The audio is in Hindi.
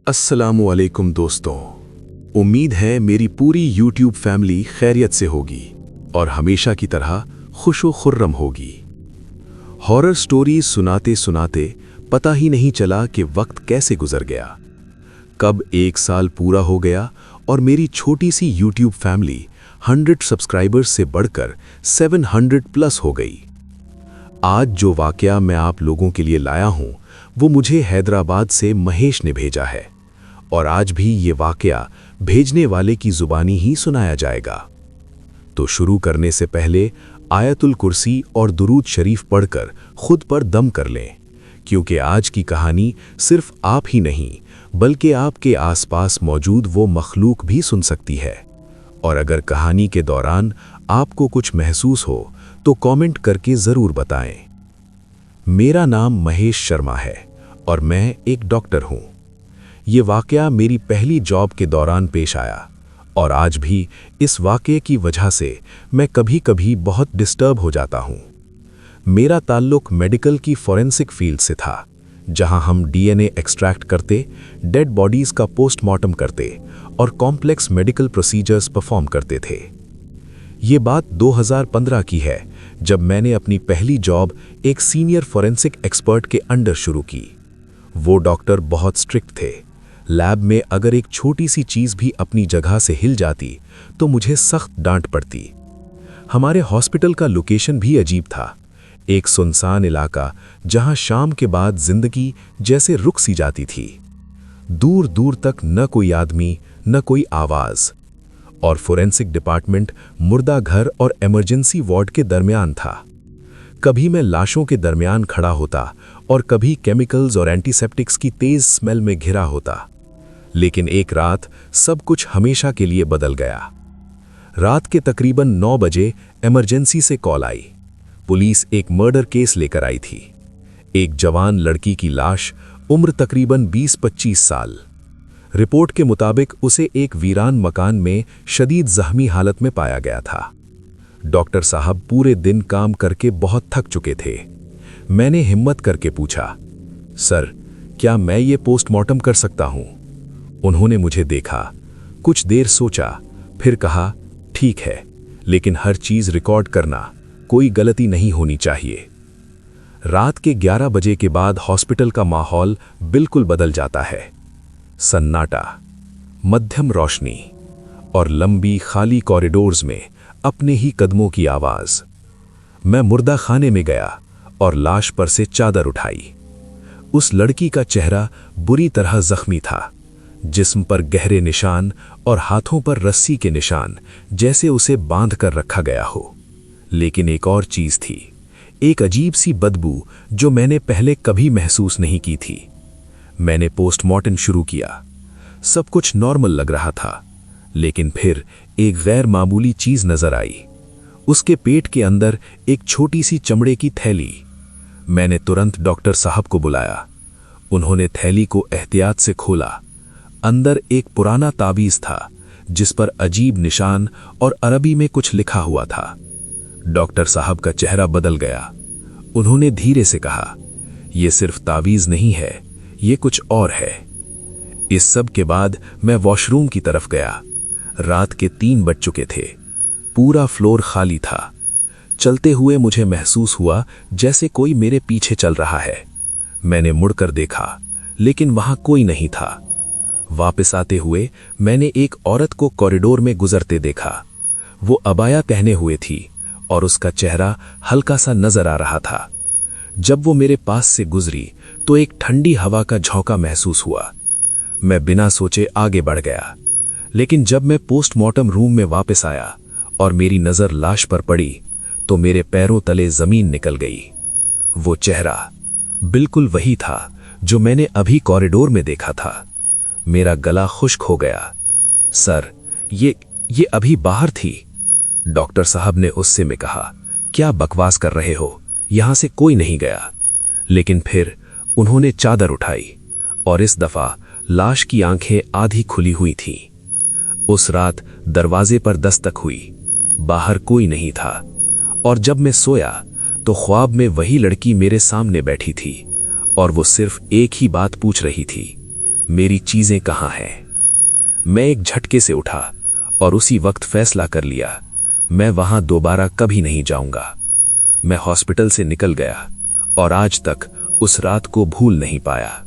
अस्सलामुअलैकुम दोस्तों, उम्मीद है मेरी पूरी यूट्यूब फैमिली खैरियत से होगी और हमेशा की तरह खुशो खुर्रम होगी। हॉरर स्टोरी सुनाते सुनाते पता ही नहीं चला कि वक्त कैसे गुजर गया। कब 1 साल पूरा हो गया और मेरी छोटी सी यूट्यूब फैमिली 100 सब्सक्राइबर्स से बढ़कर 700 प्लस हो गई। आज जो वाकया मैं आप लोगों के लिए लाया हूं, वो मुझे हैदराबाद से महेश ने भेजा है और आज भी ये वाकया भेजने वाले की जुबानी ही सुनाया जाएगा। तो शुरू करने से पहले आयतुल कुर्सी और दुरूद शरीफ पढ़कर खुद पर दम कर लें, क्योंकि आज की कहानी सिर्फ आप ही नहीं बल्कि आपके आसपास मौजूद वो मखलूक भी सुन सकती है। और अगर कहानी के दौरान आपको कुछ महसूस हो तो कमेंट करके ज़रूर बताएं। मेरा नाम महेश शर्मा है और मैं एक डॉक्टर हूँ। ये वाकया मेरी पहली जॉब के दौरान पेश आया और आज भी इस वाकये की वजह से मैं कभी कभी बहुत डिस्टर्ब हो जाता हूँ। मेरा ताल्लुक मेडिकल की फॉरेंसिक फील्ड से था, जहाँ हम डीएनए एक्सट्रैक्ट करते, डेड बॉडीज़ का पोस्टमार्टम करते और कॉम्प्लेक्स मेडिकल प्रोसीजर्स परफॉर्म करते थे। ये बात 2015 की है, जब मैंने अपनी पहली जॉब एक सीनियर फॉरेंसिक एक्सपर्ट के अंडर शुरू की। वो डॉक्टर बहुत स्ट्रिक्ट थे। लैब में अगर एक छोटी सी चीज़ भी अपनी जगह से हिल जाती तो मुझे सख्त डांट पड़ती। हमारे हॉस्पिटल का लोकेशन भी अजीब था, एक सुनसान इलाका जहां शाम के बाद जिंदगी जैसे रुक सी जाती थी। दूर दूर तक न कोई आदमी, न कोई आवाज़। और फोरेंसिक डिपार्टमेंट मुर्दा घर और इमरजेंसी वार्ड के दरमियान था। कभी मैं लाशों के दरमियान खड़ा होता और कभी केमिकल्स और एंटीसेप्टिक्स की तेज स्मेल में घिरा होता। लेकिन एक रात सब कुछ हमेशा के लिए बदल गया। रात के तकरीबन 9 बजे इमरजेंसी से कॉल आई। पुलिस एक मर्डर केस लेकर आई थी। एक जवान लड़की की लाश, उम्र तकरीबन 20-25 साल। रिपोर्ट के मुताबिक उसे एक वीरान मकान में शदीद जख्मी हालत में पाया गया था। डॉक्टर साहब पूरे दिन काम करके बहुत थक चुके थे। मैंने हिम्मत करके पूछा, सर, क्या मैं ये पोस्टमार्टम कर सकता हूं? उन्होंने मुझे देखा, कुछ देर सोचा, फिर कहा, ठीक है, लेकिन हर चीज रिकॉर्ड करना, कोई गलती नहीं होनी चाहिए। रात के 11 बजे के बाद हॉस्पिटल का माहौल बिल्कुल बदल जाता है। सन्नाटा, मध्यम रोशनी और लंबी खाली कॉरिडोर्स में अपने ही कदमों की आवाज। मैं मुर्दा खाने में गया और लाश पर से चादर उठाई। उस लड़की का चेहरा बुरी तरह जख्मी था, जिस्म पर गहरे निशान और हाथों पर रस्सी के निशान, जैसे उसे बांध कर रखा गया हो। लेकिन एक और चीज थी, एक अजीब सी बदबू जो मैंने पहले कभी महसूस नहीं की थी। मैंने पोस्टमार्टम शुरू किया। सब कुछ नॉर्मल लग रहा था, लेकिन फिर एक गैर मामूली चीज नजर आई। उसके पेट के अंदर एक छोटी सी चमड़े की थैली। मैंने तुरंत डॉक्टर साहब को बुलाया। उन्होंने थैली को एहतियात से खोला। अंदर एक पुराना तावीज था, जिस पर अजीब निशान और अरबी में कुछ लिखा हुआ था। डॉक्टर साहब का चेहरा बदल गया। उन्होंने धीरे से कहा, यह सिर्फ तावीज नहीं है, ये कुछ और है। इस सब के बाद मैं वॉशरूम की तरफ गया। रात के 3 बज चुके थे। पूरा फ्लोर खाली था। चलते हुए मुझे महसूस हुआ जैसे कोई मेरे पीछे चल रहा है। मैंने मुड़कर देखा, लेकिन वहां कोई नहीं था। वापस आते हुए मैंने एक औरत को कॉरिडोर में गुजरते देखा। वो अबाया पहने हुए थी और उसका चेहरा हल्का सा नजर आ रहा था। जब वो मेरे पास से गुजरी तो एक ठंडी हवा का झोंका महसूस हुआ। मैं बिना सोचे आगे बढ़ गया, लेकिन जब मैं पोस्टमार्टम रूम में वापस आया और मेरी नजर लाश पर पड़ी तो मेरे पैरों तले जमीन निकल गई। वो चेहरा बिल्कुल वही था जो मैंने अभी कॉरिडोर में देखा था। मेरा गला खुश्क हो गया। सर, ये अभी बाहर थी। डॉक्टर साहब ने उससे में कहा, क्या बकवास कर रहे हो, यहां से कोई नहीं गया। लेकिन फिर उन्होंने चादर उठाई और इस दफा लाश की आंखें आधी खुली हुई थीं। उस रात दरवाजे पर दस्तक हुई। बाहर कोई नहीं था और जब मैं सोया तो ख्वाब में वही लड़की मेरे सामने बैठी थी और वो सिर्फ एक ही बात पूछ रही थी, मेरी चीजें कहाँ हैं? मैं एक झटके से उठा और उसी वक्त फैसला कर लिया, मैं वहां दोबारा कभी नहीं जाऊंगा। मैं हॉस्पिटल से निकल गया और आज तक उस रात को भूल नहीं पाया।